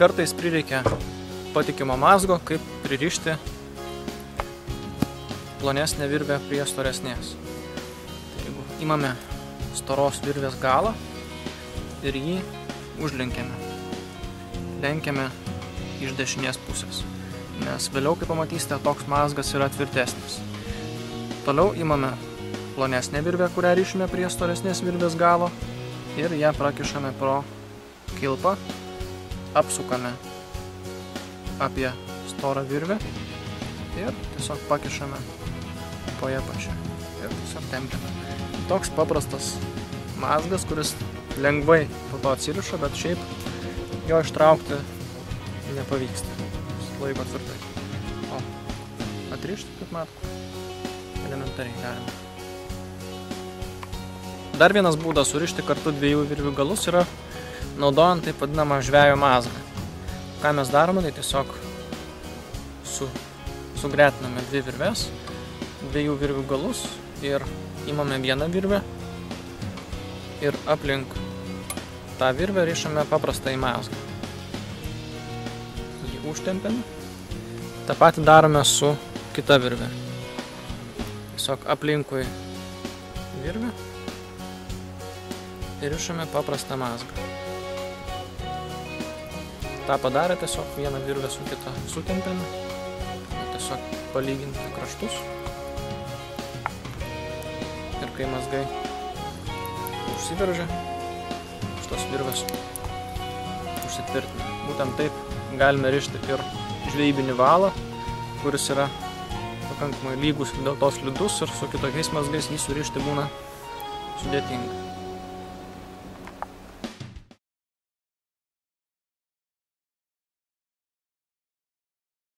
kartais prireikia patikimo mazgo, kaip pririšti plonesnę virvę prie storesnės. Tai jeigu imame storos virvės galą ir jį užlenkiame. Lenkiame iš dešinės pusės, nes vėliau, kaip pamatysite, toks mazgas yra tvirtesnis. Toliau imame plonesnę virvę, kurią rišime prie storesnės virvės galo ir ją prakišame pro kilpą, apsukame apie storą virvę ir tiesiog pakišame po ją pačią ir tiesiog tempiame. Toks paprastas mazgas, kuris lengvai po to atsiriša, bet šiaip jo ištraukti nepavyksta. Jis laiko tvirtai. O atrišti, kaip matau, elementariai galime. Dar vienas būdas surišti kartu dviejų virvių galus yra naudojant taip vadinamą žvejo mazgą. Ką mes darome, tai tiesiog sugretiname dvi virves, dviejų virvių galus ir imame vieną virvę ir aplink tą virvę rišame paprastą mazgą. Jį užtempiame. Ta patį darome su kita virve. Tiesiog aplinkui virvę ir rišame paprastą mazgą. Ta padarę tiesiog vieną virvę su kita sutempiame. Tiesiog palyginti kraštus. Ir kai mazgai užsiveržia, šitos virvės užsitvirtina. Būtent taip galime rišti ir žvejybinį valą, kuris yra pakankamai lygus, dėl to slidus ir su kitokiais mazgais jį surišti būna sudėtinga.